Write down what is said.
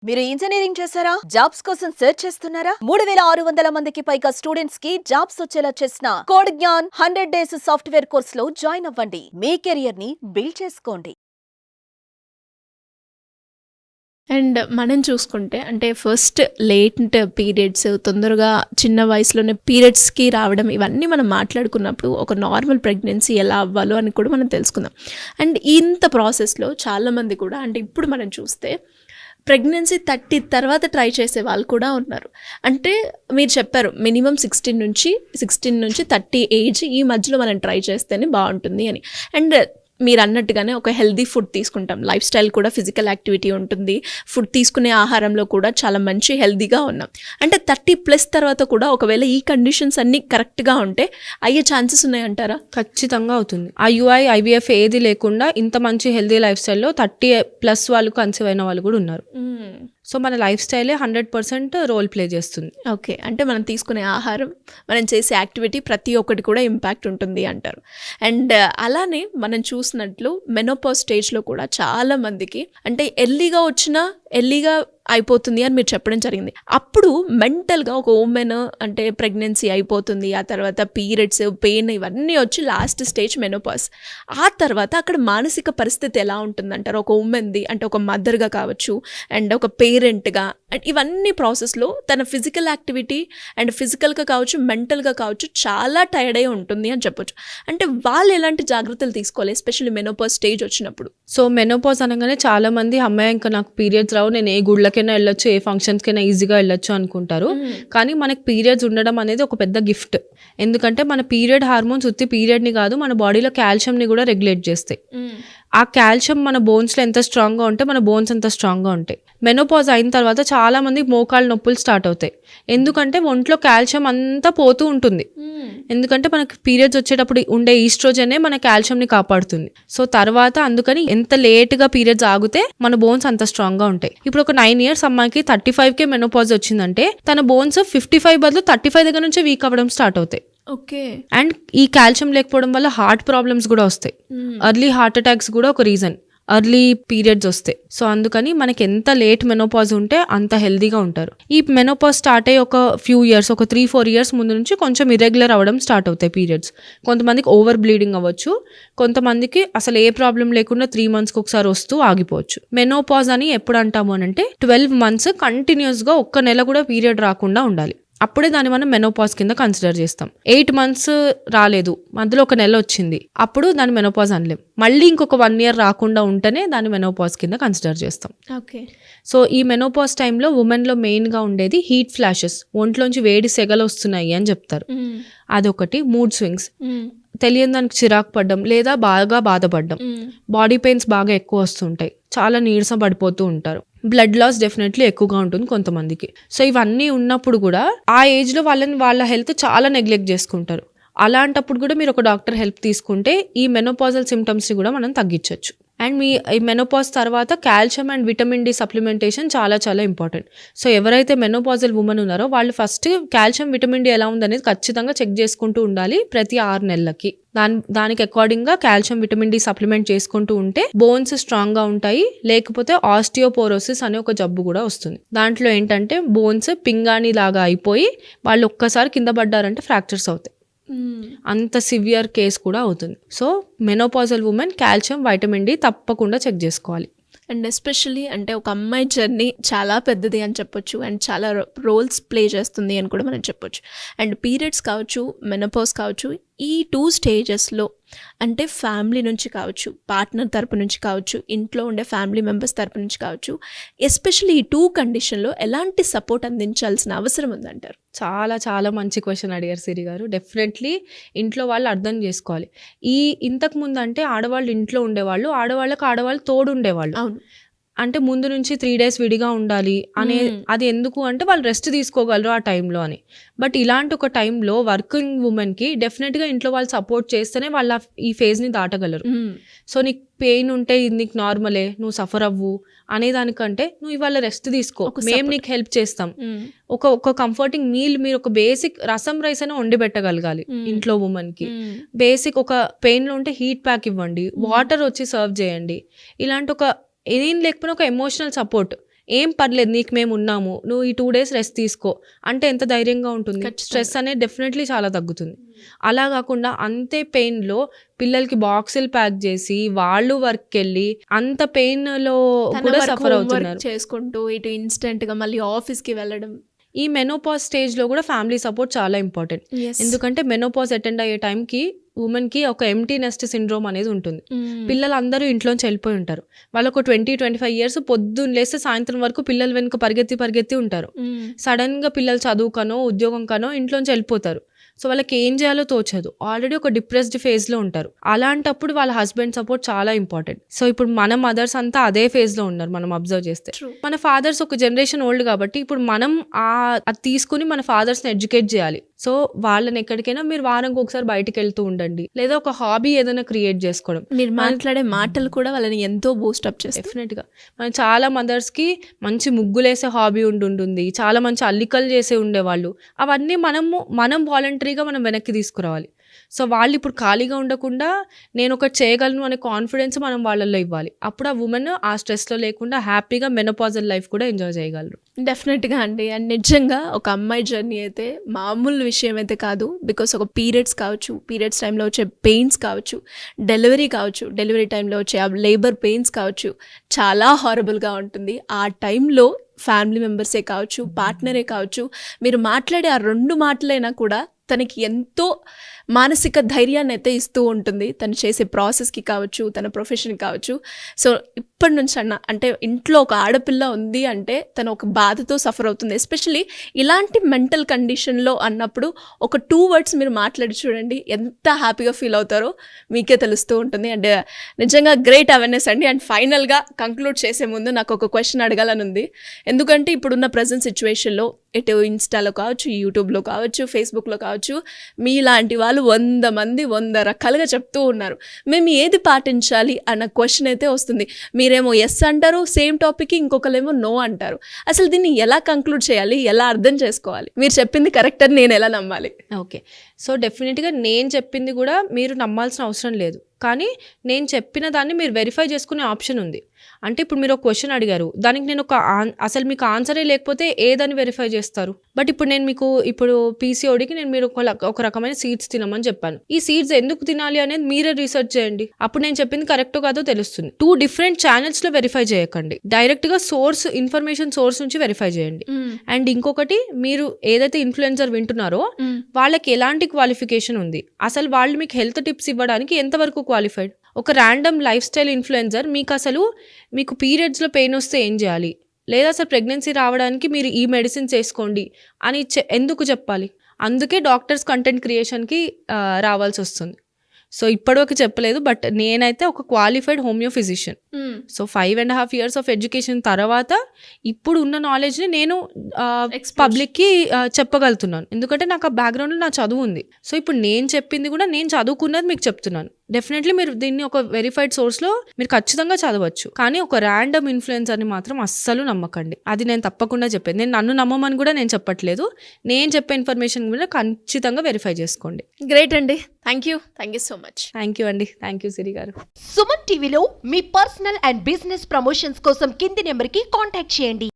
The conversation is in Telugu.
మీరు ఇంజనీరింగ్ చేశారా? జాబ్స్ కోసం సెర్చ్ చేస్తున్నారా? 3600 మందికి పైగా స్టూడెంట్స్ కి జాబ్స్ వచ్చేలా చేసిన code Gyan 100 days software course లో జాయిన్ అవ్వండి. మీ కెరియర్ ని బిల్డ్ చేసుకోండి. అండ్ మనం చూసుకుంటే అంటే ఫస్ట్ లేటెంట్ పీరియడ్స్ తొందరగా చిన్న వయసులోనే పీరియడ్స్కి రావడం ఇవన్నీ మనం మాట్లాడుకున్నప్పుడు ఒక నార్మల్ ప్రెగ్నెన్సీ ఎలా అవ్వాలో అని కూడా మనం తెలుసుకుందాం. అండ్ ఇంత ప్రాసెస్లో చాలామంది కూడా అంటే ఇప్పుడు మనం చూస్తే ప్రెగ్నెన్సీ 30 తర్వాత ట్రై చేసే వాళ్ళు కూడా ఉన్నారు. అంటే మీరు చెప్పారు మినిమం 16 నుంచి 30 ఏజ్ ఈ మధ్యలో మనం ట్రై చేస్తేనే బాగుంటుంది అని. అండ్ మీరు అన్నట్టుగానే ఒక హెల్దీ ఫుడ్ తీసుకుంటాం, లైఫ్ స్టైల్ కూడా ఫిజికల్ యాక్టివిటీ ఉంటుంది, ఫుడ్ తీసుకునే ఆహారంలో కూడా చాలా మంచి హెల్దీగా ఉన్నాం. అంటే 30+ తర్వాత కూడా ఒకవేళ ఈ కండిషన్స్ అన్నీ కరెక్ట్గా ఉంటే అయ్యే ఛాన్సెస్ ఉన్నాయంటారా? ఖచ్చితంగా అవుతుంది. IUI IVF ఏది లేకుండా ఇంత మంచి హెల్దీ లైఫ్ స్టైల్లో 30+ వాళ్ళు కన్సీవ్ అయిన వాళ్ళు కూడా ఉన్నారు. సో మన లైఫ్ స్టైలే 100% రోల్ ప్లే చేస్తుంది. ఓకే, అంటే మనం తీసుకునే ఆహారం, మనం చేసే యాక్టివిటీ ప్రతి ఒక్కటి కూడా ఇంపాక్ట్ ఉంటుంది అంటారు. అండ్ అలానే మనం చూసినట్లు మెనోపాజ్ స్టేజ్లో కూడా చాలా మందికి అంటే ఎర్లీగా వచ్చినా ఎర్లీగా అయిపోతుంది అని మీరు చెప్పడం జరిగింది. అప్పుడు మెంటల్గా ఒక ఉమెన్ అంటే ప్రెగ్నెన్సీ అయిపోతుంది, ఆ తర్వాత పీరియడ్స్ పెయిన్ ఇవన్నీ వచ్చి లాస్ట్ స్టేజ్ మెనోపాజ్. ఆ తర్వాత అక్కడ మానసిక పరిస్థితి ఎలా ఉంటుందంటారు ఒక ఉమెన్ది? అంటే ఒక మదర్గా కావచ్చు అండ్ ఒక పేరెంట్గా అండ్ ఇవన్నీ ప్రాసెస్లో తన ఫిజికల్ యాక్టివిటీ అండ్ ఫిజికల్గా కావచ్చు మెంటల్గా కావచ్చు చాలా టైర్డ్ అయి ఉంటుంది అని చెప్పొచ్చు. అంటే వాళ్ళు ఎలాంటి జాగ్రత్తలు తీసుకోవాలి ఎస్పెషల్లీ మెనోపాజ్ స్టేజ్ వచ్చినప్పుడు? సో మెనోపాజ్ అనగానే చాలా మంది అమ్మాయి ఇంకా నాకు పీరియడ్స్ రావు, నేను ఏ గుళ్ళకైనా వెళ్ళొచ్చు, ఏ ఫంక్షన్స్కైనా ఈజీగా వెళ్ళొచ్చు అనుకుంటారు. కానీ మనకి పీరియడ్స్ ఉండడం అనేది ఒక పెద్ద గిఫ్ట్. ఎందుకంటే మన పీరియడ్ హార్మోన్స్ ఉత్తి పీరియడ్ని కాదు, మన బాడీలో కాల్షియంని కూడా రెగ్యులేట్ చేస్తాయి. ఆ కాల్షియం మన బోన్స్లో ఎంత స్ట్రాంగ్గా ఉంటే మన బోన్స్ అంత స్ట్రాంగ్గా ఉంటాయి. మెనోపాజ్ అయిన తర్వాత చాలా మంది మోకాళ్ళ నొప్పులు స్టార్ట్ అవుతాయి. ఎందుకంటే ఒంట్లో కాల్షియం అంతా పోతూ ఉంటుంది. ఎందుకంటే మనకి పీరియడ్స్ వచ్చేటప్పుడు ఉండే ఈస్ట్రోజనే మన కాల్షియంని కాపాడుతుంది. సో తర్వాత అందుకని ఎంత లేట్గా పీరియడ్స్ ఆగితే మన బోన్స్ అంత స్ట్రాంగ్గా ఉంటాయి. ఇప్పుడు ఒక 9 years అమ్మాయికి 35కే మెనోపాజ్ వచ్చిందంటే తన బోన్స్ 55 బదులు 35 దగ్గర నుంచే వీక్ అవ్వడం స్టార్ట్ అవుతాయి. ఓకే. అండ్ ఈ కాల్షియం లేకపోవడం వల్ల హార్ట్ ప్రాబ్లమ్స్ కూడా వస్తాయి. ఎర్లీ హార్ట్ అటాక్స్ కూడా ఒక రీజన్, ఎర్లీ పీరియడ్స్ వస్తాయి. సో అందుకని మనకి ఎంత లేట్ మెనోపాజ్ ఉంటే అంత హెల్దీగా ఉంటారు. ఈ మెనోపాజ్ స్టార్ట్ అయ్యి ఒక ఫ్యూ ఇయర్స్, ఒక 3-4 years ముందు నుంచి కొంచెం ఇరెగ్యులర్ అవ్వడం స్టార్ట్ అవుతాయి పీరియడ్స్. కొంతమందికి ఓవర్ బ్లీడింగ్ అవ్వచ్చు, కొంతమందికి అసలు ఏ ప్రాబ్లం లేకుండా 3 monthsకి ఒకసారి వస్తూ ఆగిపోవచ్చు. మెనోపాజ్ అని ఎప్పుడు అంటాము అని అంటే 12 months కంటిన్యూస్గా ఒక్క నెల కూడా పీరియడ్ రాకుండా ఉండాలి. అప్పుడే దాన్ని మనం మెనోపాజ్ కింద కన్సిడర్ చేస్తాం. 8 months రాలేదు, మధ్యలో ఒక నెల వచ్చింది, అప్పుడు దాన్ని మెనోపాజ్ అనలేం. మళ్ళీ ఇంకొక 1 year రాకుండా ఉంటేనే దాన్ని మెనోపాజ్ కింద కన్సిడర్ చేస్తాం. ఓకే. సో ఈ మెనోపాజ్ టైంలో ఉమెన్లో మెయిన్గా ఉండేది హీట్ ఫ్లాషెస్, ఒంట్లోంచి వేడి సెగలు వస్తున్నాయి అని చెప్తారు. అదొకటి. మూడ్ స్వింగ్స్, తెలియని దానికి చిరాకు పడ్డం లేదా బాగా బాధపడ్డం, బాడీ పెయిన్స్ బాగా ఎక్కువ వస్తుంటాయి, చాలా నీరసం పడిపోతూ ఉంటారు, బ్లడ్ లాస్ డెఫినెట్లీ ఎక్కువగా ఉంటుంది కొంతమందికి. సో ఇవన్నీ ఉన్నప్పుడు కూడా ఆ ఏజ్లో వాళ్ళ హెల్త్ చాలా నెగ్లెక్ట్ చేసుకుంటారు. అలాంటప్పుడు కూడా మీరు ఒక డాక్టర్ హెల్ప్ తీసుకుంటే ఈ మెనోపాజల్ సిమ్టమ్స్ని కూడా మనం తగ్గించవచ్చు. అండ్ మీ ఈ మెనోపాజ్ తర్వాత calcium and vitamin D supplementation చాలా చాలా ఇంపార్టెంట్. సో ఎవరైతే మెనోపాజల్ ఉమెన్ ఉన్నారో వాళ్ళు ఫస్ట్ కాల్షియం విటమిన్ డి ఎలా ఉందనేది ఖచ్చితంగా చెక్ చేసుకుంటూ ఉండాలి ప్రతి 6 నెలలకి. దానికి అకార్డింగ్గా కాల్షియం విటమిన్ డి సప్లిమెంట్ చేసుకుంటూ ఉంటే బోన్స్ స్ట్రాంగ్గా ఉంటాయి. లేకపోతే ఆస్టియోపోరోసిస్ అనే ఒక జబ్బు కూడా వస్తుంది. దాంట్లో ఏంటంటే బోన్స్ పింగాణి లాగా అయిపోయి వాళ్ళు ఒక్కసారి కింద పడ్డారంటే ఫ్రాక్చర్స్ అవుతాయి. అంత సివియర్ కేస్ కూడా అవుతుంది. So menopausal women calcium vitamin D తప్పకుండా చెక్ చేసుకోవాలి. అండ్ ఎస్పెషల్లీ అంటే ఒక అమ్మాయి జర్నీ చాలా పెద్దది అని చెప్పొచ్చు అండ్ చాలా రోల్స్ ప్లే చేస్తుంది అని కూడా మనం చెప్పొచ్చు. అండ్ పీరియడ్స్ కావచ్చు, మెనోపాజ్ కావచ్చు, ఈ 2 స్టేజెస్లో అంటే ఫ్యామిలీ నుంచి కావచ్చు, పార్ట్నర్ తరపు నుంచి కావచ్చు, ఇంట్లో ఉండే ఫ్యామిలీ మెంబర్స్ తరపు నుంచి కావచ్చు, ఎస్పెషల్లీ ఈ 2 కండిషన్లో ఎలాంటి సపోర్ట్ అందించాల్సిన అవసరం ఉందంటారు? చాలా చాలా మంచి క్వశ్చన్ అడిగారు సిరి గారు. డెఫినెట్లీ ఇంట్లో వాళ్ళు అర్థం చేసుకోవాలి. ఇంతకు ముందు అంటే ఆడవాళ్ళు ఇంట్లో ఉండేవాళ్ళు, ఆడవాళ్ళు తోడు ఉండేవాళ్ళు. అవును. అంటే ముందు నుంచి 3 days విడిగా ఉండాలి అనే, అది ఎందుకు అంటే వాళ్ళు రెస్ట్ తీసుకోగలరు ఆ టైంలో అని. బట్ ఇలాంటి ఒక టైంలో వర్కింగ్ ఉమెన్కి డెఫినెట్గా ఇంట్లో వాళ్ళు సపోర్ట్ చేస్తేనే వాళ్ళు ఈ ఫేజ్ని దాటగలరు. సో నీకు పెయిన్ ఉంటే ఇది నీకు నార్మలే, నువ్వు సఫర్ అవ్వు అనేదానికంటే నువ్వు ఇవాళ రెస్ట్ తీసుకో, మేము నీకు హెల్ప్ చేస్తాం. ఒక కంఫర్టింగ్ మీల్, మీరు ఒక బేసిక్ రసం రైస్ అయినా వండి పెట్టగలగాలి ఇంట్లో ఉమెన్కి. బేసిక్ ఒక పెయిన్లో ఉంటే హీట్ ప్యాక్ ఇవ్వండి, వాటర్ వచ్చి సర్వ్ చేయండి. ఇలాంటి ఒక ఏం లేకపోయినా ఒక ఎమోషనల్ సపోర్ట్ ఏం పర్లేదు నీకు మేము ఉన్నాము, నువ్వు ఈ 2 days రెస్ట్ తీసుకో అంటే ఎంత ధైర్యంగా ఉంటుంది. స్ట్రెస్ అనేది డెఫినెట్లీ చాలా తగ్గుతుంది. అలా కాకుండా అంతే పెయిన్లో పిల్లలకి బాక్సులు ప్యాక్ చేసి వాళ్ళు వర్క్కి వెళ్ళి అంత పెయిన్లో కూడా సఫర్ అవుతున్నారు చేసుకుంటూ ఇటు ఇన్స్టెంట్గా మళ్ళీ ఆఫీస్కి వెళ్ళడం. ఈ మెనోపాజ్ స్టేజ్లో కూడా ఫ్యామిలీ సపోర్ట్ చాలా ఇంపార్టెంట్. ఎందుకంటే మెనోపాజ్ అటెండ్ అయ్యే టైంకి ఉమెన్కి ఒక ఎంప్టీ నెస్ట్ సిండ్రోమ్ అనేది ఉంటుంది. పిల్లలందరూ ఇంట్లోంచి వెళ్ళిపోయి ఉంటారు. వాళ్ళకు 20-25 years పొద్దున్న లేస్తే సాయంత్రం వరకు పిల్లల వెనుక పరిగెత్తి ఉంటారు. సడన్గా పిల్లలు చదువుకనో ఉద్యోగం కనో ఇంట్లోంచి వెళ్ళిపోతారు. సో వాళ్ళకి ఏం చేయాలో తోచదు. ఆల్రెడీ ఒక డిప్రెస్డ్ ఫేజ్లో ఉంటారు. అలాంటప్పుడు వాళ్ళ హస్బెండ్ సపోర్ట్ చాలా ఇంపార్టెంట్. సో ఇప్పుడు మన మదర్స్ అంతా అదే ఫేజ్లో ఉన్నారు మనం అబ్జర్వ్ చేస్తే. మన ఫాదర్స్ ఒక జనరేషన్ ఓల్డ్ కాబట్టి ఇప్పుడు మనం అది తీసుకుని మన ఫాదర్స్ని ఎడ్యుకేట్ చేయాలి. సో వాళ్ళని ఎక్కడికైనా మీరు వారంకి ఒకసారి బయటకు వెళ్తూ ఉండండి, లేదా ఒక హాబీ ఏదైనా క్రియేట్ చేసుకోవడం. మీరు మాట్లాడే మాటలు కూడా వాళ్ళని ఎంతో బూస్టప్ చేస్తాయి. డెఫినెట్గా మన చాలా మదర్స్కి మంచి ముగ్గులేసే హాబీ ఉంటుంది, చాలా మంచి అల్లికలు చేసే ఉండేవాళ్ళు. అవన్నీ మనం వాలంటరీగా మనం వెనక్కి తీసుకురావాలి. సో వాళ్ళు ఇప్పుడు ఖాళీగా ఉండకుండా నేను ఒకటి చేయగలను అనే కాన్ఫిడెన్స్ మనం వాళ్ళల్లో ఇవ్వాలి. అప్పుడు ఆ ఉమెన్ ఆ స్ట్రెస్లో లేకుండా హ్యాపీగా మెనోపాజల్ లైఫ్ కూడా ఎంజాయ్ చేయగలరు. డెఫినెట్గా అండి. అండ్ నిజంగా ఒక అమ్మాయి జర్నీ అయితే మామూలు విషయం అయితే కాదు. బికాస్ ఒక పీరియడ్స్ కావచ్చు, పీరియడ్స్ టైంలో వచ్చే పెయిన్స్ కావచ్చు, డెలివరీ కావచ్చు, డెలివరీ టైంలో వచ్చే ఆ లేబర్ పెయిన్స్ కావచ్చు, చాలా హారబుల్గా ఉంటుంది. ఆ టైంలో ఫ్యామిలీ మెంబర్సే కావచ్చు, పార్ట్నరే కావచ్చు, మీరు మాట్లాడే ఆ 2 మాటలైనా కూడా తనకి ఎంతో మానసిక ధైర్యాన్ని అయితే ఇస్తూ ఉంటుంది. తను చేసే ప్రాసెస్కి కావచ్చు, తన ప్రొఫెషన్ కావచ్చు. సో ఇప్పటి నుంచి అంటే ఇంట్లో ఒక ఆడపిల్ల ఉంది అంటే తను ఒక బాధతో సఫర్ అవుతుంది. ఎస్పెషలీ ఇలాంటి మెంటల్ కండిషన్లో అన్నప్పుడు ఒక 2 words మీరు మాట్లాడి చూడండి, ఎంత హ్యాపీగా ఫీల్ అవుతారో మీకే తెలుస్తూ ఉంటుంది. అండ్ నిజంగా గ్రేట్ అవేర్నెస్ అండి. అండ్ ఫైనల్గా కంక్లూడ్ చేసే ముందు నాకు ఒక క్వశ్చన్ అడగాలని ఉంది. ఎందుకంటే ఇప్పుడున్న ప్రజెంట్ సిచ్యువేషన్లో ఇటు ఇన్స్టాలో కావచ్చు, యూట్యూబ్లో కావచ్చు, ఫేస్బుక్లో కావచ్చు, మీలాంటి వాళ్ళు 100 మంది 100 రకాలుగా చెప్తూ ఉన్నారు. మేము ఏది పాటించాలి అన్న క్వశ్చన్ అయితే వస్తుంది. మీరేమో ఎస్ అంటారు, సేమ్ టాపిక్కి ఇంకొకరేమో నో అంటారు. అసలు దీన్ని ఎలా కంక్లూడ్ చేయాలి, ఎలా అర్థం చేసుకోవాలి? మీరు చెప్పింది కరెక్ట్ అని నేను ఎలా నమ్మాలి? ఓకే, సో డెఫినెట్గా నేను చెప్పింది కూడా మీరు నమ్మాల్సిన అవసరం లేదు. కానీ నేను చెప్పిన దాన్ని మీరు వెరిఫై చేసుకునే ఆప్షన్ ఉంది. అంటే ఇప్పుడు మీరు ఒక క్వశ్చన్ అడిగారు, దానికి నేను అసలు మీకు ఆన్సరే లేకపోతే ఏదని వెరిఫై చేస్తారు. బట్ ఇప్పుడు నేను మీకు పీసీఓడికి మీరు ఒక రకమైన సీడ్స్ తినమని చెప్పాను. ఈ సీడ్స్ ఎందుకు తినాలి అనేది మీరే రీసెర్చ్ చేయండి. అప్పుడు నేను చెప్పింది కరెక్టో కాదో తెలుస్తుంది. 2 different ఛానల్స్లో వెరిఫై చేయకండి, డైరెక్ట్గా ఇన్ఫర్మేషన్ సోర్స్ నుంచి వెరిఫై చేయండి. అండ్ ఇంకొకటి, మీరు ఏదైతే ఇన్ఫ్లుయెన్సర్ వింటున్నారో వాళ్ళకి ఎలాంటి క్వాలిఫికేషన్ ఉంది, అసలు వాళ్ళు మీకు హెల్త్ టిప్స్ ఇవ్వడానికి ఎంతవరకు క్వాలిఫైడ్. ఒక ర్యాండమ్ లైఫ్ స్టైల్ ఇన్ఫ్లుయెన్సర్ మీకు పీరియడ్స్లో పెయిన్ వస్తే ఏం చేయాలి, లేదా అసలు ప్రెగ్నెన్సీ రావడానికి మీరు ఈ మెడిసిన్స్ వేసుకోండి అని ఎందుకు చెప్పాలి? అందుకే డాక్టర్స్ కంటెంట్ క్రియేషన్కి రావాల్సి వస్తుంది. సో ఇప్పటివరకు చెప్పలేదు, బట్ నేనైతే ఒక qualified homeo physician. So 5.5 years of education తర్వాత ఇప్పుడు ఉన్న నాలెడ్జ్ని నేను పబ్లిక్కి చెప్పగలుగుతున్నాను. ఎందుకంటే నాకు ఆ బ్యాక్గ్రౌండ్లో నా చదువు ఉంది. సో ఇప్పుడు నేను చెప్పింది కూడా నేను చదువుకున్నది మీకు చెప్తున్నాను. డెఫినెట్లీ మీరు దీన్ని ఒక వెరిఫైడ్ సోర్స్లో మీరు ఖచ్చితంగా చదవచ్చు. కానీ ఒక ర్యాండమ్ ఇన్ఫ్లుయెన్సర్ని మాత్రం అస్సలు నమ్మకండి. అది నేను తప్పకుండా చెప్పేది. నేను నన్ను నమ్మమని కూడా నేను చెప్పట్లేదు. నేను చెప్పే ఇన్ఫర్మేషన్ కూడా ఖచ్చితంగా వెరిఫై చేసుకోండి. గ్రేట్ అండి. Thank you so much. Thank you అండి. థ్యాంక్ యూ సిరి గారు. సుమన్ టీవీలో మీ పర్సనల్ అండ్ బిజినెస్ ప్రమోషన్స్ కోసం కింది నెంబర్కి కాంటాక్ట్ చేయండి.